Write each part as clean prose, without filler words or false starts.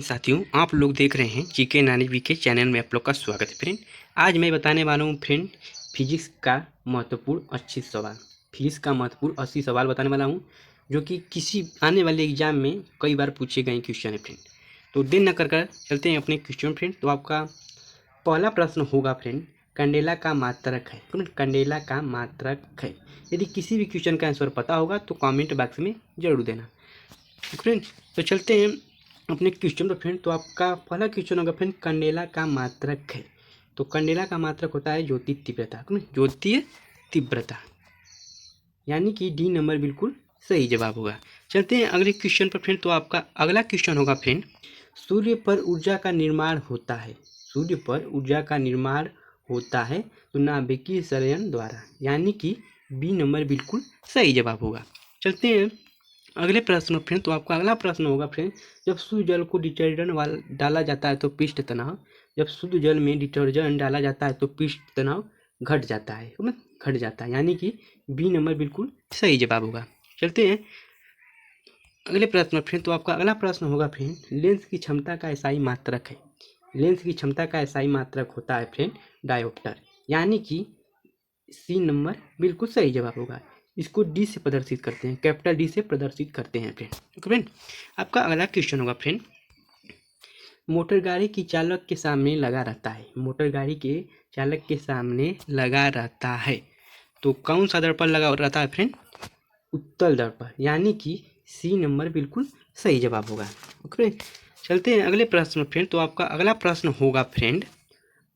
साथियों, आप लोग देख रहे हैं जीके नानी जी के चैनल में आप लोग का स्वागत है फ्रेंड। आज मैं बताने वाला हूं फ्रेंड फिजिक्स का महत्वपूर्ण 80 सवाल। फिजिक्स का महत्वपूर्ण 80 सवाल बताने वाला हूं जो कि किसी आने वाले एग्जाम में कई बार पूछे गए क्वेश्चन है फ्रेंड। तो देर न कर चलते हैं अपने क्वेश्चन फ्रेंड। तो आपका पहला प्रश्न होगा फ्रेंड, कैंडेला का मात्रक है। कैंडेला का मात्रक है। यदि किसी भी क्वेश्चन का आंसर पता होगा तो कमेंट बॉक्स में जरूर देना फ्रेंड। तो चलते हैं अपने क्वेश्चन पर फ्रेंड। तो आपका पहला क्वेश्चन होगा फ्रेंड, कैंडेला का मात्रक है। तो कैंडेला का मात्रक होता है ज्योति तीव्रता। ज्योतीय तीव्रता यानी कि डी नंबर बिल्कुल सही जवाब होगा। चलते हैं अगले क्वेश्चन पर फ्रेंड। तो आपका अगला क्वेश्चन होगा फ्रेंड, सूर्य पर ऊर्जा का निर्माण होता है। सूर्य पर ऊर्जा का निर्माण होता है तो नाभिकीय संलयन द्वारा, यानी कि बी नंबर बिल्कुल सही जवाब होगा। चलते हैं अगले प्रश्न फ्रेंड। तो आपका अगला प्रश्न होगा फ्रेंड, जब शुद्ध जल को डिटर्जेंट डाला जाता है तो पृष्ठ तनाव, जब शुद्ध जल में डिटर्जेंट डाला जाता है तो पृष्ठ तनाव घट जाता है, घट जाता है, यानी कि बी नंबर बिल्कुल सही जवाब होगा। चलते हैं अगले प्रश्न फ्रेंड। तो आपका अगला प्रश्न होगा फ्रेंड, लेंस की क्षमता का एसआई मात्रक है। लेंस की क्षमता का एसआई मात्रक होता है फ्रेंड डायोप्टर, यानी कि सी नंबर बिल्कुल सही जवाब होगा। इसको डी से प्रदर्शित करते हैं, कैपिटल डी से प्रदर्शित करते हैं फ्रेंड। ओके फ्रेंड, आपका अगला क्वेश्चन होगा फ्रेंड, मोटर गाड़ी की चालक के सामने लगा रहता है। मोटर गाड़ी के चालक के सामने लगा रहता है तो कौन सा दर्पण लगा रहता है फ्रेंड? उत्तल दर्पण, यानी कि सी नंबर बिल्कुल सही जवाब होगा। ओके फ्रेंड, चलते हैं अगले प्रश्न फ्रेंड। तो आपका अगला प्रश्न होगा फ्रेंड,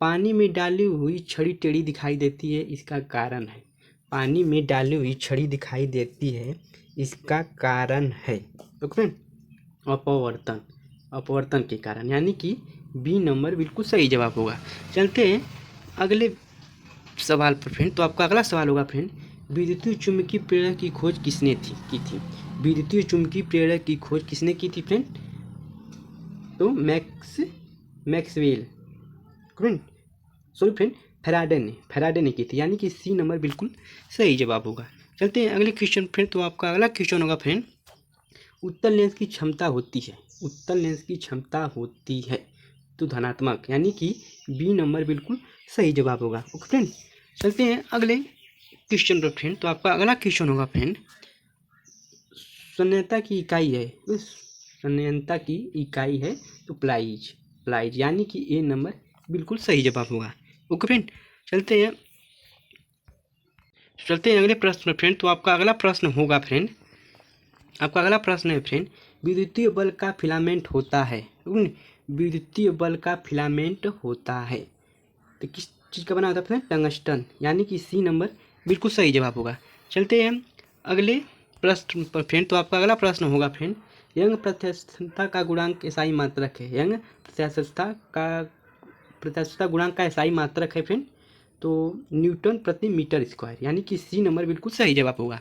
पानी में डाली हुई छड़ी टेढ़ी दिखाई देती है, इसका कारण है। पानी में डाली हुई छड़ी दिखाई देती है, इसका कारण है ओके अपवर्तन, अपवर्तन के कारण, यानी कि बी नंबर बिल्कुल सही जवाब होगा। चलते हैं अगले सवाल पर फ्रेंड। तो आपका अगला सवाल होगा फ्रेंड, विद्युतीय चुंबकीय प्रेरक की खोज किसने की थी? विद्युतीय चुंबकीय प्रेरक की खोज किसने की थी फ्रेंड? तो Maxwell friend, sorry friend, Faraday ने की थी, यानी कि सी नंबर बिल्कुल सही जवाब होगा। चलते हैं अगले क्वेश्चन फ्रेंड। तो आपका अगला क्वेश्चन होगा फ्रेंड, उत्तल लेंस की क्षमता होती है, उत्तल लेंस की क्षमता होती है तो धनात्मक, यानी कि बी नंबर बिल्कुल सही जवाब होगा। ओके फ्रेंड, चलते हैं अगले क्वेश्चन पर फ्रेंड। तो आपका अगला क्वेश्चन होगा फ्रेंड, संयंत्रता की इकाई है, संयंत्रता की इकाई है तो प्लाइज, प्लाइज, यानी कि ए नंबर बिल्कुल सही जवाब होगा। ओके फ्रेंड, चलते हैं अगले प्रश्न फ्रेंड। तो आपका अगला प्रश्न होगा फ्रेंड, आपका अगला प्रश्न है फ्रेंड, विद्युतीय बल का फिलामेंट होता है। विद्युतीय बल का फिलामेंट होता है तो किस चीज़ का बना होता है फ्रेंड? टंगस्टन, यानी कि सी नंबर बिल्कुल सही जवाब होगा। चलते हैं अगले प्रश्न पर फ्रेंड। तो आपका अगला प्रश्न होगा फ्रेंड, यंग प्रत्यास्थता का गुणांक एसआई मात्रक है। यंग प्रत्यास्थता गुणांक का एसआई मात्रक है फ्रेंड तो न्यूटन प्रति मीटर स्क्वायर, यानी कि सी नंबर बिल्कुल सही जवाब होगा।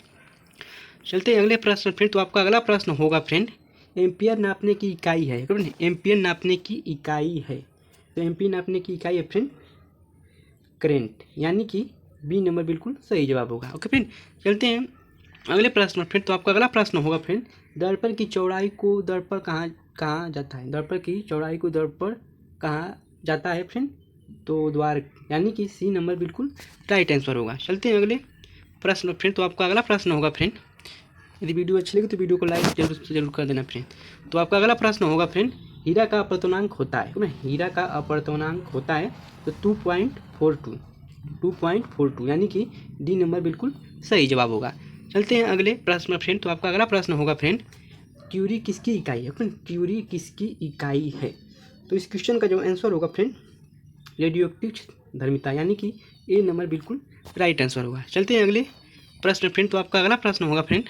चलते हैं अगले प्रश्न फ्रेंड। तो आपका अगला प्रश्न होगा फ्रेंड, एम्पियर नापने की इकाई है। एम्पियर नापने की इकाई है तो एम्पियर नापने की इकाई है फ्रेंड करेंट, यानी कि बी नंबर बिल्कुल सही जवाब होगा। ओके फ्रेंड, चलते हैं अगले प्रश्न फ्रेंड। तो आपका अगला प्रश्न होगा फ्रेंड, दर्पण की चौड़ाई को दर्पण कहाँ जाता है? दर्पण की चौड़ाई को दर्पण कहाँ जाता है फ्रेंड? तो द्वार, यानी कि सी नंबर बिल्कुल राइट आंसर होगा। चलते हैं अगले प्रश्न फ्रेंड। तो आपका अगला प्रश्न होगा फ्रेंड, यदि वीडियो अच्छी लगी तो वीडियो को लाइक जरूर कर देना फ्रेंड। तो आपका अगला प्रश्न होगा फ्रेंड, हीरा का अपवर्तनांक होता है, हीरा का अपवर्तनांक होता है तो 2.42, यानी कि डी नंबर बिल्कुल सही जवाब होगा। चलते हैं अगले प्रश्न फ्रेंड। तो आपका अगला प्रश्न होगा फ्रेंड, क्यूरी किसकी इकाई है? फ्रेंड क्यूरी किसकी इकाई है? तो इस क्वेश्चन का जो आंसर होगा फ्रेंड रेडियोएक्टिव धर्मिता, यानी कि ए नंबर बिल्कुल राइट आंसर होगा। चलते हैं अगले प्रश्न फ्रेंड। तो आपका अगला प्रश्न होगा फ्रेंड,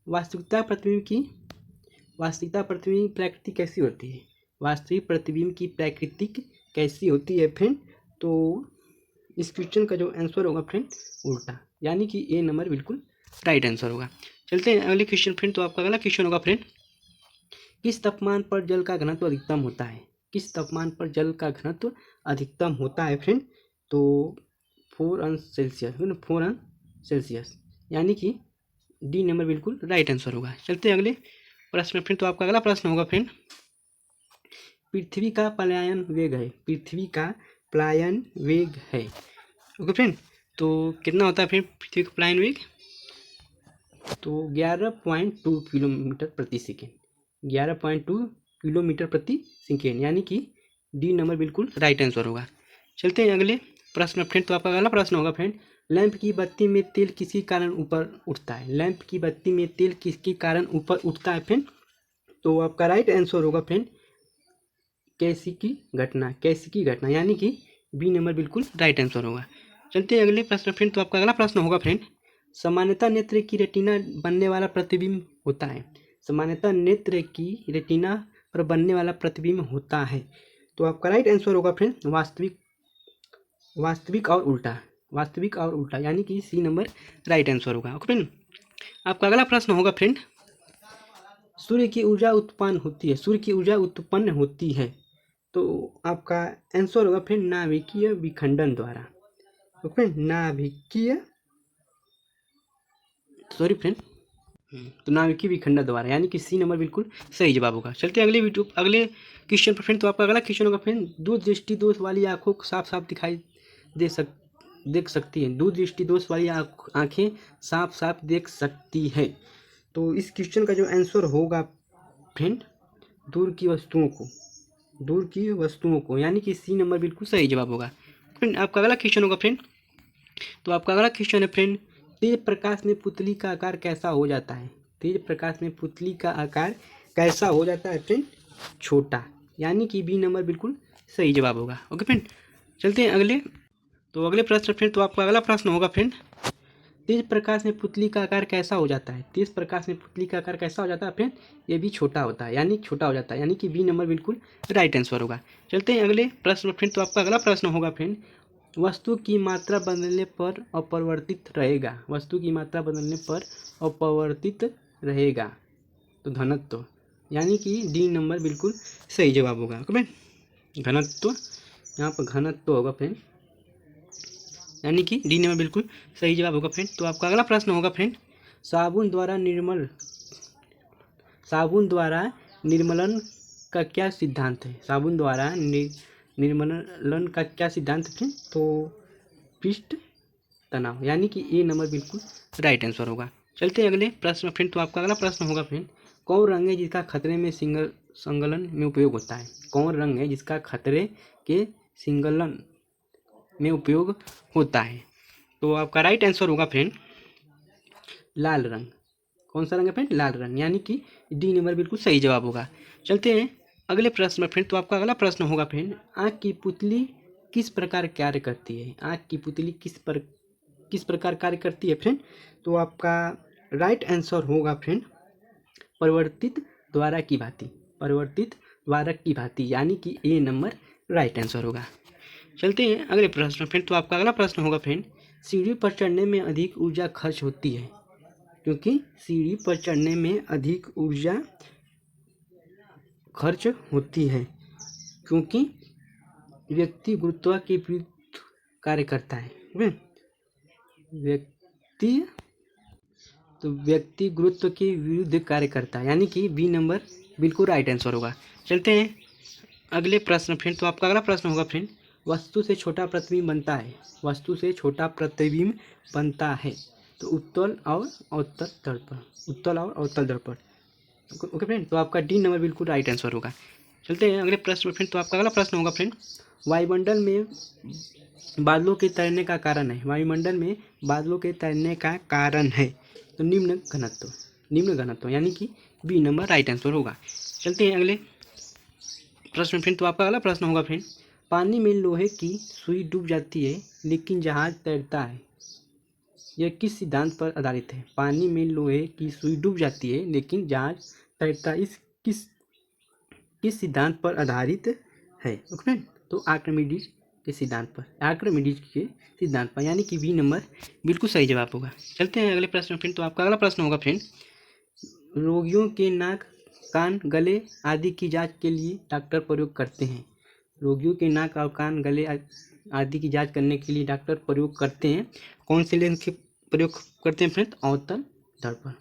वास्तविकता प्रतिबिंब की प्रकृति कैसी होती है? वास्तविक प्रतिबिंब की प्रकृति कैसी होती है फ्रेंड? तो इस क्वेश्चन का जो आंसर होगा फ्रेंड उल्टा, यानी कि ए नंबर बिल्कुल राइट आंसर होगा। चलते हैं अगले क्वेश्चन फ्रेंड। तो आपका अगला क्वेश्चन होगा फ्रेंड, किस तापमान पर जल का घनत्व अधिकतम होता है? किस तापमान पर जल का घनत्व अधिकतम होता है फ्रेंड? तो 4 अंश सेल्सियस, 4 अंश सेल्सियस, यानी कि डी नंबर बिल्कुल राइट आंसर होगा। चलते हैं अगले प्रश्न फ्रेंड। तो आपका अगला प्रश्न होगा फ्रेंड, पृथ्वी का पलायन वेग है, पृथ्वी का पलायन वेग है। ओके फ्रेंड, तो कितना होता है फ्रेंड पृथ्वी का पलायन वेग? तो 11.2 किलोमीटर प्रति सेकेंड, 11.2 किलोमीटर प्रति सेकेंड, यानी कि डी नंबर बिल्कुल राइट आंसर होगा। चलते हैं अगले प्रश्न फ्रेंड। तो आपका अगला प्रश्न होगा फ्रेंड, लैंप की बत्ती में तेल किसी कारण ऊपर उठता है, लैंप की बत्ती में तेल किसके कारण ऊपर उठता है फ्रेंड? तो आपका राइट आंसर होगा फ्रेंड कैसी की घटना, कैसी की घटना, यानी कि बी नंबर बिल्कुल राइट आंसर होगा। चलते हैं अगले प्रश्न फ्रेंड। तो आपका अगला प्रश्न होगा फ्रेंड, सामान्यतः नेत्र की रेटिना बनने वाला प्रतिबिंब होता है, सामान्यतः नेत्र की रेटिना पर बनने वाला प्रतिबिंब होता है। तो आपका राइट आंसर होगा फ्रेंड वास्तविक, वास्तविक और उल्टा, वास्तविक और उल्टा, यानी कि सी नंबर राइट आंसर होगा। ओके फ्रेंड, आपका अगला प्रश्न होगा फ्रेंड, सूर्य की ऊर्जा उत्पन्न होती है, सूर्य की ऊर्जा उत्पन्न होती है, तो आपका आंसर होगा फ्रेंड नाभिकीय विखंडन द्वारा। तो फ्रेंड नाभिकीय, सॉरी फ्रेंड, तो नाभिकीय विखंडन द्वारा, यानी कि सी नंबर बिल्कुल सही जवाब होगा। चलते हैं अगले वीडियो, अगले क्वेश्चन पर फ्रेंड। तो आपका अगला क्वेश्चन होगा फ्रेंड, दूर दृष्टि दोष वाली आंखों को साफ साफ दिखाई देख सकती है, दूर दृष्टि दोष वाली आंखें साफ साफ देख सकती है। तो इस क्वेश्चन का जो आंसर होगा फ्रेंड दूर की वस्तुओं को, दूर की वस्तुओं को, यानी कि सी नंबर बिल्कुल सही जवाब होगा। फ्रेंड आपका अगला क्वेश्चन होगा फ्रेंड, तो आपका अगला क्वेश्चन है फ्रेंड, तेज प्रकाश में पुतली का आकार कैसा हो जाता है, तेज प्रकाश में पुतली का आकार कैसा हो जाता है फ्रेंड? छोटा, यानी कि बी नंबर बिल्कुल सही जवाब होगा। ओके फ्रेंड, चलते हैं अगले। तो अगले प्रश्न फ्रेंड, तो आपका अगला प्रश्न होगा फ्रेंड, तेज प्रकाश में पुतली का आकार कैसा हो जाता है, तेज प्रकाश में पुतली का आकार कैसा हो जाता है फ्रेंड? ये भी छोटा होता है, यानी छोटा हो जाता है, यानी कि बी नंबर बिल्कुल राइट आंसर होगा। चलते हैं अगले प्रश्न फ्रेंड। तो आपका अगला प्रश्न होगा फ्रेंड, वस्तु की मात्रा बदलने पर अपरिवर्तित रहेगा, वस्तु की मात्रा बदलने पर अपरिवर्तित रहेगा, तो घनत्व, यानी कि डी नंबर बिल्कुल सही जवाब होगा। ओके फ्रेंड, घनत्व, यहाँ पर घनत्व होगा फ्रेंड, यानी कि डी नंबर बिल्कुल सही जवाब होगा फ्रेंड। तो आपका अगला प्रश्न होगा फ्रेंड, साबुन द्वारा निर्मलन का क्या सिद्धांत है, साबुन द्वारा निर्मलन का क्या सिद्धांत है? तो पृष्ठ तनाव, यानी कि ए नंबर बिल्कुल राइट आंसर होगा। चलते हैं अगले प्रश्न फ्रेंड। तो आपका अगला प्रश्न होगा फ्रेंड, कौन रंग है जिसका खतरे में संगलन में उपयोग होता है, कौन रंग है जिसका खतरे के सिंगलन में उपयोग होता है? तो आपका राइट आंसर होगा फ्रेंड लाल रंग। कौन सा रंग है फ्रेंड? लाल रंग, यानी कि डी नंबर बिल्कुल सही जवाब होगा। चलते हैं अगले प्रश्न में फ्रेंड। तो आपका अगला प्रश्न होगा फ्रेंड, आँख की पुतली किस प्रकार कार्य करती है, आँख की पुतली किस प्रकार कार्य करती है फ्रेंड? तो आपका राइट आंसर होगा फ्रेंड परिवर्तित द्वारा की भांति, परिवर्तित द्वारा की भांति, यानी कि ए नंबर राइट आंसर होगा। चलते हैं अगले प्रश्न फ्रेंड। तो आपका अगला प्रश्न होगा फ्रेंड, सीढ़ी पर चढ़ने में अधिक ऊर्जा खर्च होती है, क्योंकि सीढ़ी पर चढ़ने में अधिक ऊर्जा खर्च होती है, क्योंकि व्यक्ति गुरुत्व के विरुद्ध कार्य करता है, व्यक्ति गुरुत्व के विरुद्ध कार्य करता है, यानी कि बी नंबर बिल्कुल राइट आंसर होगा। चलते हैं अगले प्रश्न फ्रेंड। तो आपका अगला प्रश्न होगा फ्रेंड, वस्तु से छोटा प्रतिबिंब बनता है, वस्तु से छोटा प्रतिबिंब बनता है, तो उत्तल और अवतल दर्पण, उत्तल और अवतल दर्पण। ओके फ्रेंड, तो आपका डी नंबर बिल्कुल राइट आंसर होगा। चलते हैं अगले प्रश्न फ्रेंड। तो आपका अगला प्रश्न होगा फ्रेंड, वायुमंडल में बादलों के तैरने का कारण है, वायुमंडल में बादलों के तैरने का कारण है, तो निम्न घनत्व, निम्न घनत्व, यानी कि बी नंबर राइट आंसर होगा। चलते हैं अगले प्रश्न फ्रेंड। तो आपका अगला प्रश्न होगा फ्रेंड, पानी में लोहे की सुई डूब जाती है लेकिन जहाज तैरता है, यह किस सिद्धांत पर आधारित है? पानी में लोहे की सुई डूब जाती है लेकिन जहाज तैरता है, इस किस सिद्धांत पर आधारित है? ओके, तो आर्किमिडीज के सिद्धांत पर, आर्किमिडीज के सिद्धांत पर, यानी कि बी नंबर बिल्कुल सही जवाब होगा। चलते हैं अगले प्रश्न फ्रेंड। तो आपका अगला प्रश्न होगा फ्रेंड, रोगियों के नाक, कान, गले आदि की जांच के लिए डॉक्टर प्रयोग करते हैं, रोगियों के नाक और कान, गले आदि की जांच करने के लिए डॉक्टर प्रयोग करते हैं, कौन से लेंस के प्रयोग करते हैं फ्रेंड? अवतल दर्पण,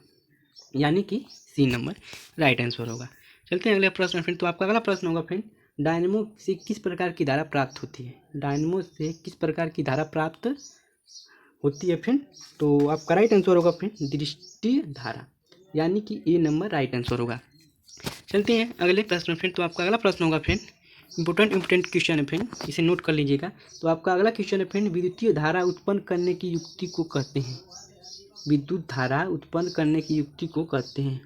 यानी कि सी नंबर राइट आंसर होगा। चलते हैं अगले प्रश्न फ्रेंड। तो आपका अगला प्रश्न होगा फ्रेंड, डायनेमो से किस प्रकार की धारा प्राप्त होती है? डायनेमो से किस प्रकार की धारा प्राप्त होती है फ्रेंड? तो आपका राइट आंसर होगा फ्रेंड दृष्टि धारा, यानी कि ए नंबर राइट आंसर होगा। चलते हैं अगले प्रश्न फ्रेंड। तो आपका अगला प्रश्न होगा फ्रेंड इंपॉर्टेंट क्वेश्चन है फ्रेंड, इसे नोट कर लीजिएगा। तो आपका अगला क्वेश्चन है फ्रेंड विद्युतीय धारा उत्पन्न करने की युक्ति को कहते हैं? विद्युत धारा उत्पन्न करने की युक्ति को कहते हैं।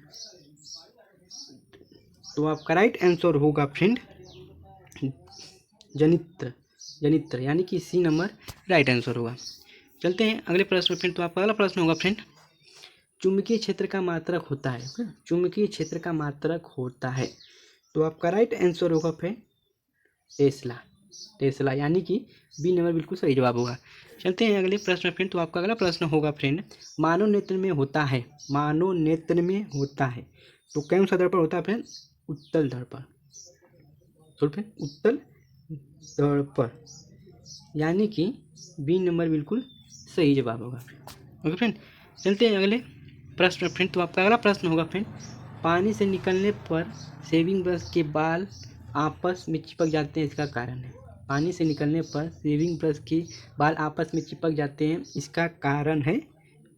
तो आपका राइट आंसर होगा फ्रेंड जनित्र, यानी कि सी नंबर राइट आंसर होगा। चलते हैं अगले प्रश्न फ्रेंड। तो आपका अगला प्रश्न होगा फ्रेंड चुंबकीय क्षेत्र का मात्रक होता है? चुंबकीय क्षेत्र का मात्रक होता है। तो आपका राइट आंसर होगा फ्रेंड टेस्ला, यानी कि बी नंबर बिल्कुल सही जवाब होगा। चलते हैं अगले प्रश्न फ्रेंड। तो आपका अगला प्रश्न होगा फ्रेंड मानव नेत्र में होता है? मानव नेत्र में होता है तो कौन सा दर्पण होता है फ्रेंड? उत्तल दर्पण। तो फ्रेंड उत्तल दर्पण, यानी कि बी नंबर बिल्कुल सही जवाब होगा। ओके फ्रेंड, चलते हैं अगले प्रश्न फ्रेंड। तो आपका अगला प्रश्न होगा फ्रेंड पानी से निकलने पर शेविंग ब्रश के बाल आपस में चिपक जाते हैं, इसका कारण है? पानी से निकलने पर शेविंग ब्रश के बाल आपस में चिपक जाते हैं, इसका कारण है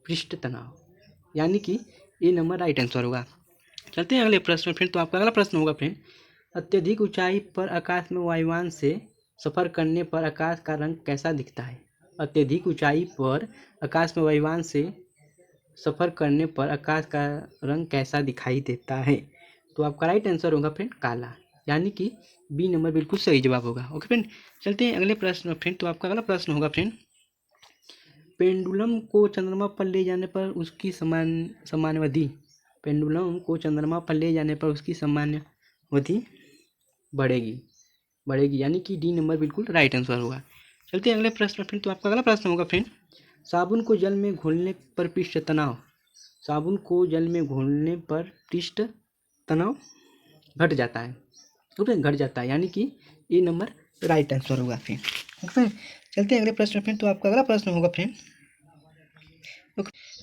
पृष्ठ तनाव, यानी कि ए नंबर राइट आंसर होगा। चलते हैं अगले प्रश्न फ्रेंड। तो आपका अगला प्रश्न होगा फ्रेंड अत्यधिक ऊंचाई पर आकाश में वायुयान से सफ़र करने पर आकाश का रंग कैसा दिखता है? अत्यधिक ऊंचाई पर आकाश में वायुयान से सफ़र करने पर आकाश का रंग कैसा दिखाई देता है? तो आपका राइट आंसर होगा फ्रेंड काला, यानी कि बी नंबर बिल्कुल सही जवाब होगा। ओके फ्रेंड, चलते हैं अगले प्रश्न फ्रेंड। तो आपका अगला प्रश्न होगा फ्रेंड पेंडुलम को चंद्रमा पर ले जाने पर उसकी समान्यवधि पेंडुलम को चंद्रमा पर ले जाने पर उसकी समान्यवधि बढ़ेगी, यानी कि डी नंबर बिल्कुल राइट आंसर होगा। चलते हैं अगले प्रश्न फ्रेंड। तो आपका अगला प्रश्न होगा फ्रेंड साबुन को जल में घोलने पर पृष्ठ तनाव साबुन को जल में घोलने पर पृष्ठ तनाव घट जाता है, तो फिर घट जाता है, यानी कि ए नंबर राइट आंसर होगा फ्रेंड। ओके, चलते हैं अगले प्रश्न फ्रेंड। तो आपका अगला प्रश्न होगा फ्रेंड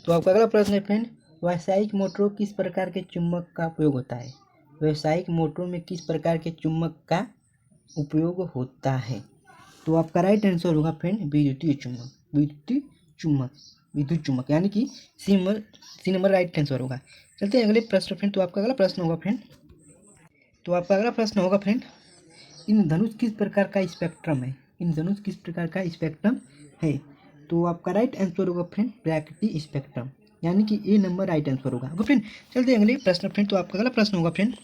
तो आपका अगला प्रश्न है फ्रेंड व्यावसायिक मोटरों किस प्रकार के चुंबक का उपयोग होता है? व्यावसायिक मोटरों में किस प्रकार के चुंबक का उपयोग होता है? तो आपका राइट आंसर होगा फ्रेंड विद्युत चुंबक, यानी कि सी नंबर राइट आंसर होगा। चलते हैं अगले प्रश्न फ्रेंड। तो आपका अगला प्रश्न होगा फ्रेंड इंद्रधनुष किस प्रकार का स्पेक्ट्रम है? तो आपका राइट आंसर होगा फ्रेंड प्राकृतिक स्पेक्ट्रम, यानी कि ए नंबर राइट आंसर होगा। ओके फ्रेंड, चलते हैं अगले प्रश्न फ्रेंड। तो आपका अगला प्रश्न होगा फ्रेंड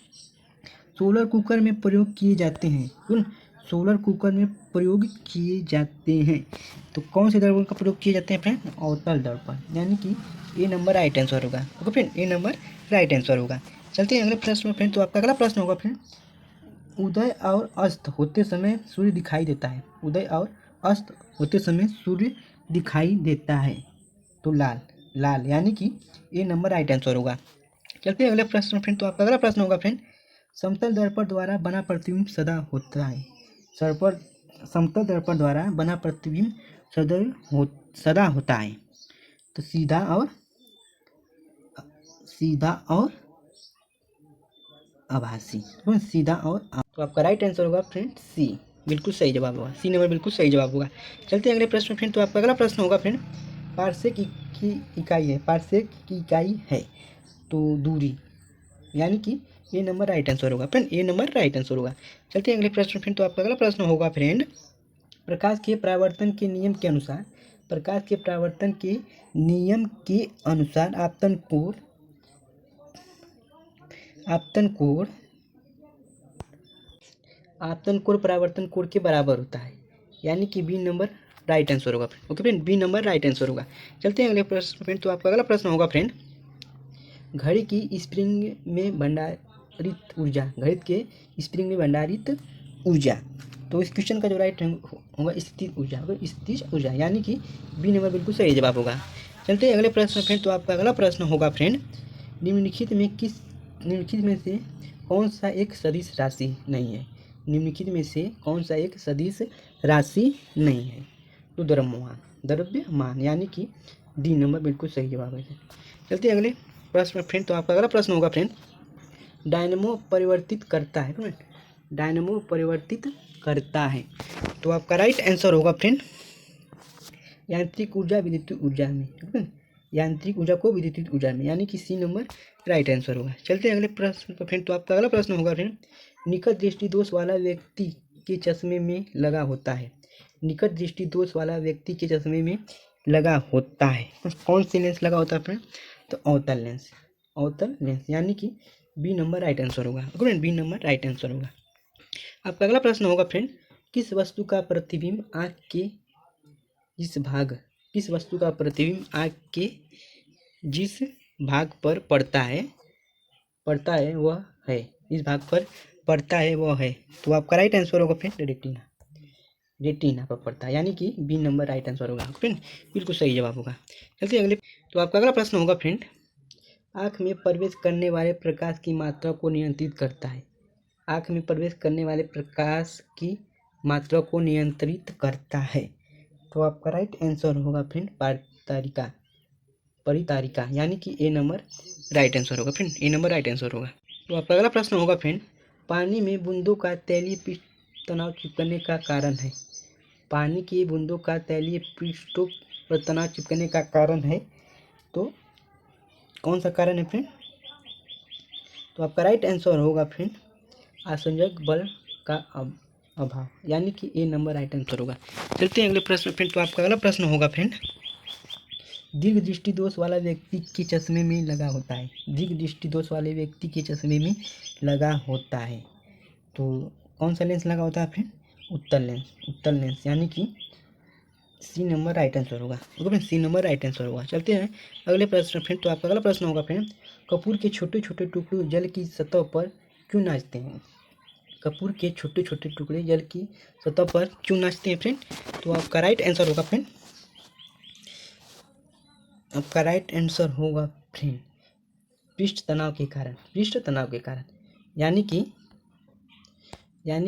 सोलर कुकर में प्रयोग किए जाते हैं तो कौन से दर्पण का प्रयोग किए जाते हैं फ्रेंड? अवतल दर्पण, यानी कि ए नंबर राइट आंसर होगा। ओके फ्रेंड, ए नंबर राइट आंसर होगा। चलते हैं अगले प्रश्न फ्रेंड। तो आपका अगला प्रश्न होगा फ्रेंड उदय और अस्त होते समय सूर्य दिखाई देता है तो लाल, यानी कि ए नंबर राइट आंसर होगा। चलते हैं अगले प्रश्न फ्रेंड। तो आपका अगला प्रश्न होगा फ्रेंड समतल दर्पण द्वारा बना प्रतिबिंब सदा होता है। समतल दर्पण द्वारा बना प्रतिबिंब सदा होता है तो सीधा और आभासी। तो आपका राइट आंसर होगा फ्रेंड सी, बिल्कुल सही जवाब होगा। सी नंबर बिल्कुल सही जवाब होगा। चलते हैं अगले प्रश्न फ्रेंड। तो आपका अगला प्रश्न होगा फ्रेंड पार्सेक की इकाई है तो दूरी, यानी कि ए नंबर राइट आंसर होगा फ्रेंड, ए नंबर राइट आंसर होगा। चलते हैं अगले प्रश्न फ्रेंड। तो आपका अगला प्रश्न होगा फ्रेंड प्रकाश के परावर्तन के नियम के अनुसार आपतन कोण परावर्तन कोण के बराबर होता है, यानी कि बी नंबर राइट आंसर होगा। Okay friend, B number right answer होगा। चलते हैं अगले प्रश्न फ्रेंड। तो आपका अगला प्रश्न होगा फ्रेंड घड़ी की स्प्रिंग में भंडारित ऊर्जा तो इस क्वेश्चन का जो राइट होगा स्थित ऊर्जा, यानी कि बी नंबर बिल्कुल सही जवाब होगा। चलते हैं अगले प्रश्न फ्रेंड। तो आपका अगला प्रश्न होगा फ्रेंड निम्नलिखित में से कौन सा एक सदिश राशि नहीं है? तो द्रव्यमान, यानी कि डी नंबर बिल्कुल सही जवाब है। चलते हैं अगले प्रश्न फ्रेंड। तो आपका अगला प्रश्न होगा फ्रेंड डायनेमो परिवर्तित करता है डायनेमो परिवर्तित करता है। तो आपका राइट आंसर होगा फ्रेंड यांत्रिक ऊर्जा विद्युत ऊर्जा में, ठीक है, यांत्रिक ऊर्जा को विद्युत ऊर्जा में, यानी कि सी नंबर राइट आंसर होगा। चलते हैं अगले प्रश्न पर फ्रेंड। तो आपका अगला प्रश्न होगा फ्रेंड, निकट दृष्टि दोष वाला व्यक्ति के चश्मे में लगा होता है। निकट दृष्टि दोष वाला व्यक्ति के चश्मे में लगा होता है, कौन सी लेंस लगा होता है फ्रेंड? तो अवतल लेंस, अवतल लेंस, यानी कि बी नंबर राइट आंसर होगा। Friend B number right answer होगा। आपका अगला प्रश्न होगा फ्रेंड, किस वस्तु का प्रतिबिंब आँख के किस वस्तु का प्रतिबिंब आँख के जिस भाग पर पड़ता है वह है, इस भाग पर पड़ता है वह है। तो आपका राइट आंसर होगा फ्रेंड रेटिना, रेटिना पर पड़ता है, यानी कि बी नंबर राइट आंसर होगा। फ्रेंड बिल्कुल सही जवाब होगा। चलते अगले। तो आपका अगला प्रश्न होगा फ्रेंड, आँख में प्रवेश करने वाले प्रकाश की मात्रा को नियंत्रित करता है। आँख में प्रवेश करने वाले प्रकाश की मात्रा को नियंत्रित करता है। तो आपका राइट आंसर होगा फ्रेंड परितारिका, यानी कि ए नंबर राइट आंसर होगा। फ्रेंड ए नंबर राइट आंसर होगा। तो आपका अगला प्रश्न होगा फ्रेंड, पानी में बूंदों का तैलीय पृष्ठ तनाव चिपकने का कारण है। पानी की बूंदों का तैलीय पृष्ठों पर तनाव चिपकने का कारण है, तो कौन सा कारण है फ्रेंड? तो आपका राइट आंसर होगा फ्रेंड आसंजक बल का अभाव, यानी कि ए नंबर राइट आंसर होगा। चलते हैं अगले प्रश्न फ्रेंड। तो आपका अगला प्रश्न होगा फ्रेंड, दीर्घ दृष्टि दोष वाला व्यक्ति के चश्मे में लगा होता है। दीर्घ दृष्टि दोष वाले व्यक्ति के चश्मे में लगा होता है, तो कौन सा लेंस लगा होता है फ्रेंड? उत्तल लेंस, उत्तल लेंस, यानी कि सी नंबर राइट आंसर होगा। Okay friend C number right answer होगा। चलते हैं अगले प्रश्न फ्रेंड। तो आपका अगला प्रश्न होगा फ्रेंड, कपूर के छोटे छोटे टुकड़े जल की सतह पर क्यों नाचते हैं? कपूर के छोटे छोटे टुकड़े जल की सतह पर क्यों नाचते हैं फ्रेंड? तो आपका राइट आंसर होगा फ्रेंड, आपका राइट आंसर होगा फ्रेंड पृष्ठ तनाव के कारण, पृष्ठ तनाव के कारण, यानी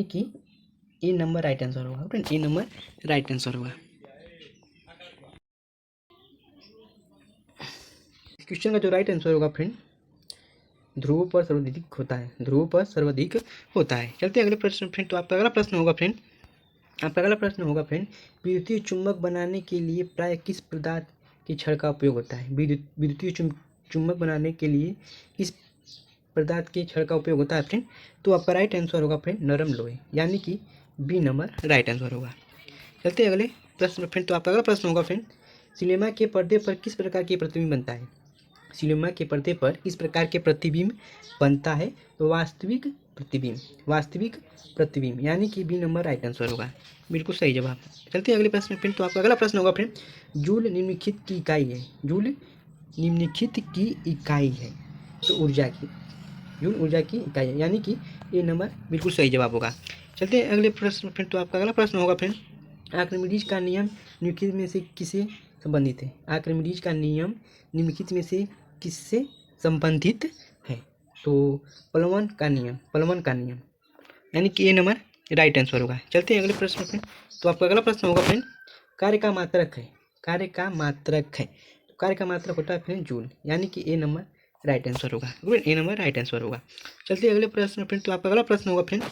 कि ए नंबर राइट आंसर होगा। फ्रेंड ए नंबर राइट आंसर होगा। क्वेश्चन का जो राइट आंसर होगा फ्रेंड, ध्रुवों पर सर्वाधिक होता है, ध्रुवों पर सर्वाधिक होता है। चलते हैं अगले प्रश्न फ्रेंड। तो आपका अगला प्रश्न होगा फ्रेंड, आपका अगला प्रश्न होगा फ्रेंड, विद्युतीय चुंबक बनाने के लिए प्राय किस पदार्थ के छड़ का उपयोग होता है? विद्युतीय चुंबक बनाने के लिए किस पदार्थ के छड़ का उपयोग होता है फ्रेंड? तो आपका राइट आंसर होगा फ्रेंड नरम लोहे, यानी कि बी नंबर राइट आंसर होगा। चलते हैं अगले प्रश्न फ्रेंड। तो आपका अगला प्रश्न होगा फ्रेंड, सिनेमा के पर्दे पर किस प्रकार के प्रतिबिंब बनता है? सिनेमा के पर्दे पर किस प्रकार के प्रतिबिंब बनता है? तो वास्तविक प्रतिबिंब, वास्तविक प्रतिबिंब, यानी कि बी नंबर राइट आंसर होगा। बिल्कुल सही जवाब। चलते हैं अगले प्रश्न फ्रेंड। तो आपका अगला प्रश्न होगा फ्रेंड, जूल निम्नलिखित की इकाई है। जूल निम्नलिखित की इकाई है, तो ऊर्जा की, जूल ऊर्जा की इकाई है, यानी कि ए नंबर बिल्कुल सही जवाब होगा। चलते हैं अगले प्रश्न फ्रेंड। तो आपका अगला प्रश्न होगा फ्रेंड, आर्किमिडीज का नियम निम्नलिखित में से किसे संबंधित है? आर्किमिडीज का नियम निम्नलिखित में से किससे संबंधित है? तो प्लमन का नियम, प्लमन का नियम, यानी कि ए नंबर राइट आंसर होगा। चलते हैं अगले प्रश्न फ्रेंड। तो आपका अगला प्रश्न होगा फ्रेंड, कार्य का मात्रक है, कार्य का मात्रक है, तो कार्य का मात्रक होता है फ्रेंड जूल, यानी कि ए नंबर राइट आंसर होगा। ए नंबर राइट आंसर होगा। चलते हैं अगले प्रश्न फ्रेंड। तो आपका अगला प्रश्न होगा फ्रेंड,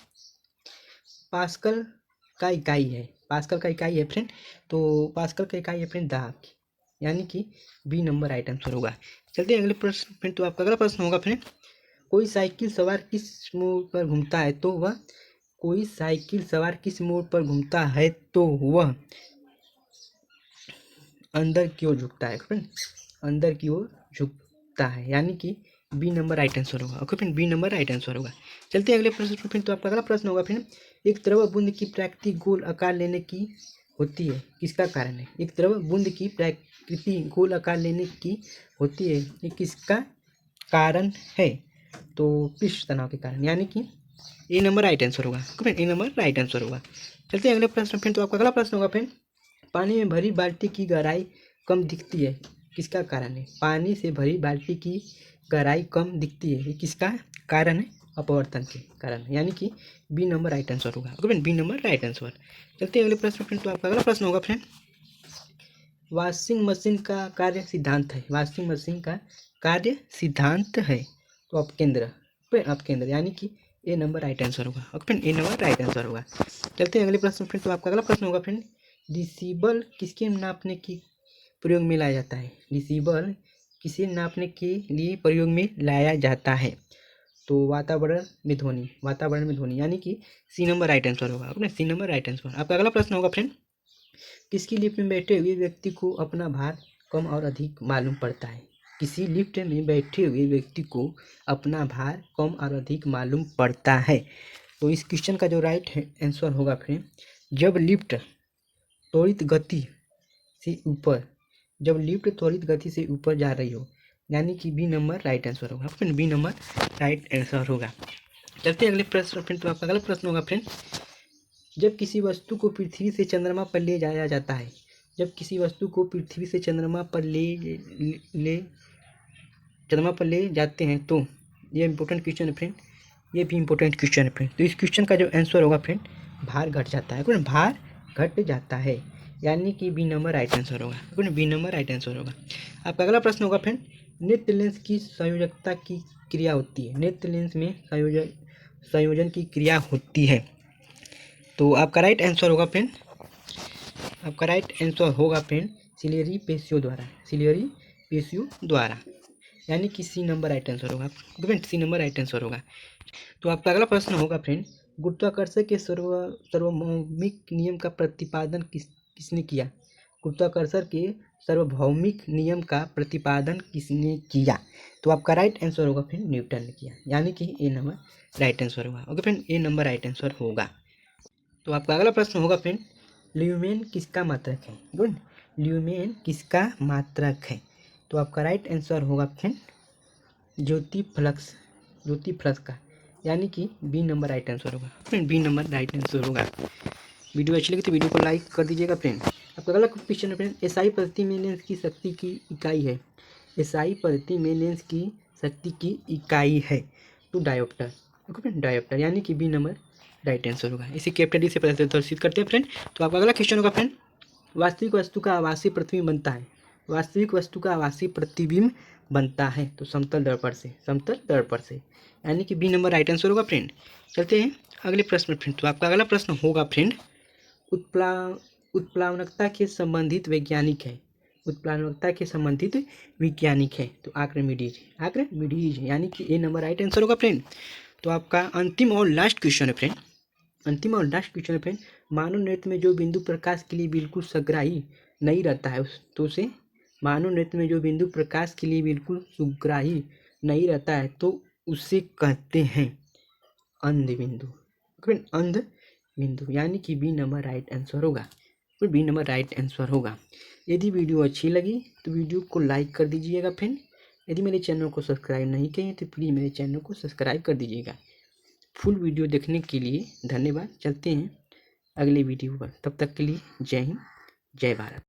पास्कल का इकाई है, पास्कल का इकाई है फ्रेंड, तो पास्कल का इकाई है फ्रेंड दाब, यानी कि बी नंबर राइट आंसर होगा। चलते हैं अगले प्रश्न फ्रेंड। तो आपका अगला प्रश्न होगा फ्रेंड, कोई साइकिल सवार किस मोड़ पर घूमता है तो वह, कोई साइकिल सवार किस मोड़ पर घूमता है तो वह अंदर की ओर झुकता है फ्रेंड, अंदर की ओर झुकता है, यानी कि बी नंबर राइट आंसर होगा। Okay friend B number right answer होगा। चलते हैं अगले प्रश्न फ्रेंड। तो आपका अगला प्रश्न होगा फ्रेंड, एक द्रव बूंद की प्रकृति गोल आकार लेने की होती है, किसका कारण है? एक द्रव बूंद की प्रकृति गोल आकार लेने की होती है, ये किसका कारण है? तो पृष्ठ तनाव के कारण, यानी कि ए नंबर राइट आंसर होगा। फ्रेंड ए नंबर राइट आंसर होगा। चलते हैं अगले प्रश्न फ्रेंड। तो आपका अगला प्रश्न होगा फ्रेंड, पानी में भरी बाल्टी की गहराई कम दिखती है, किसका कारण है? पानी से भरी बाल्टी की गहराई कम दिखती है, ये किसका कारण है? अपवर्तन के कारण, यानी कि बी नंबर राइट आंसर होगा। Okay friend B number right answer. चलते हैं अगले प्रश्न फ्रेंड। तो आपका अगला प्रश्न होगा फ्रेंड, वॉशिंग मशीन का कार्य सिद्धांत है, वॉशिंग मशीन का कार्य सिद्धांत है, तो अपकेंद्र, अपकेंद्र, यानी कि ए नंबर राइट आंसर होगा। ओके फ्रेंड, ए नंबर राइट आंसर होगा। चलते हैं अगले प्रश्न फ्रेंड। तो आपका अगला प्रश्न होगा फ्रेंड, डिसिबल किसके नापने की प्रयोग में लाया जाता है? डिसिबल किसे नापने के लिए प्रयोग में लाया जाता है? तो वातावरण में ध्वनि, वातावरण में ध्वनि, यानी कि सी नंबर राइट आंसर होगा। अपने सी नंबर राइट आंसर। आपका अगला प्रश्न होगा फ्रेंड, किसकी लिफ्ट में बैठे हुए व्यक्ति को अपना भार कम और अधिक मालूम पड़ता है? किसी लिफ्ट में बैठे हुए व्यक्ति को अपना भार कम और अधिक मालूम पड़ता है? तो इस क्वेश्चन का जो राइट आंसर होगा फ्रेंड, जब लिफ्ट त्वरित गति से ऊपर, जब लिफ्ट त्वरित गति से ऊपर जा रही हो, यानी कि बी नंबर राइट आंसर होगा friend, B number right answer होगा। चलते हैं अगले प्रश्न फ्रेंड। तो आपका अगला प्रश्न होगा फ्रेंड, जब किसी वस्तु को पृथ्वी से चंद्रमा पर ले जाया जाता है, जब किसी वस्तु को पृथ्वी से चंद्रमा पर चंद्रमा पर ले जाते हैं, तो ये इंपॉर्टेंट क्वेश्चन है फ्रेंड, ये भी इंपॉर्टेंट क्वेश्चन है फ्रेंड। तो इस क्वेश्चन का जो आंसर होगा फ्रेंड, भार घट जाता है फ्रेंड, भार घट जाता है, यानी कि बी नंबर राइट आंसर होगा friend, B number right answer होगा। आपका अगला प्रश्न होगा फ्रेंड, नेत्र लेंस की संयोजकता की क्रिया होती है, नेत्र लेंस में संयोजन की क्रिया होती है। तो आपका राइट आंसर होगा फ्रेंड, आपका राइट आंसर होगा फ्रेंड सिलियरी पेशियों द्वारा, सिलियरी पेशियों द्वारा, यानी कि सी नंबर राइट आंसर होगा friend, C number right answer होगा। तो आपका अगला प्रश्न होगा फ्रेंड, गुरुत्वाकर्षण के सार्वभौमिक नियम का प्रतिपादन किसने किया? गुरुत्वाकर्षण के सार्वभौमिक नियम का प्रतिपादन किसने किया? तो आपका राइट आंसर होगा फ्रेंड, न्यूटन ने किया, यानी कि ए नंबर राइट आंसर होगा। ओके फ्रेंड, ए नंबर राइट आंसर होगा। तो आपका अगला प्रश्न होगा फ्रेंड, ल्यूमेन किसका मात्रक है? गुड, ल्यूमेन किसका मात्रक है? तो आपका राइट आंसर होगा फ्रेंड ज्योति फ्लक्स, ज्योति फ्लक्स का, यानी कि बी नंबर राइट आंसर होगा friend, B number right answer होगा। वीडियो अच्छी लगी तो वीडियो को लाइक कर दीजिएगा फ्रेंड। आपका अगला क्वेश्चन है फ्रेंड, एसआई पद्धति में लेंस की शक्ति की इकाई है, एसआई पद्धति में लेंस की शक्ति की इकाई है तो डायोप्टर, ओके फ्रेंड, डायोप्टर, यानी कि बी नंबर राइट आंसर होगा। इसे कैपिटल डी से प्रदर्शित करते हैं फ्रेंड। तो आपका अगला क्वेश्चन होगा फ्रेंड, वास्तविक वस्तु का आभासी प्रतिबिंब बनता है, वास्तविक वस्तु का आभासी प्रतिबिंब बनता है तो समतल दर्पण से, समतल दर्पण से, यानी कि बी नंबर राइट आंसर होगा फ्रेंड। चलते हैं अगले प्रश्न फ्रेंड। तो आपका अगला प्रश्न होगा फ्रेंड, उत्प्लावनकता के संबंधित वैज्ञानिक है, उत्प्लावनकता के संबंधित वैज्ञानिक है तो आर्किमिडीज, आर्किमिडीज, यानी कि ए नंबर राइट आंसर होगा फ्रेंड। तो आपका अंतिम और लास्ट क्वेश्चन है फ्रेंड, अंतिम और लास्ट क्वेश्चन है फ्रेंड, मानव नृत्य में जो बिंदु प्रकाश के लिए बिल्कुल सुग्राही नहीं रहता है तो उसे, मानव नृत्य में जो बिंदु प्रकाश के लिए बिल्कुल सुग्राही नहीं रहता है तो उसे कहते हैं अंध बिंदु, अंध बिंदु, यानी कि बी नंबर राइट आंसर होगा, फिर बी नंबर राइट आंसर होगा। यदि वीडियो अच्छी लगी तो वीडियो को लाइक कर दीजिएगा फ्रेंड। यदि मेरे चैनल को सब्सक्राइब नहीं किए तो प्लीज़ मेरे चैनल को सब्सक्राइब कर दीजिएगा। फुल वीडियो देखने के लिए धन्यवाद। चलते हैं अगले वीडियो पर, तब तक के लिए जय हिंद, जय भारत।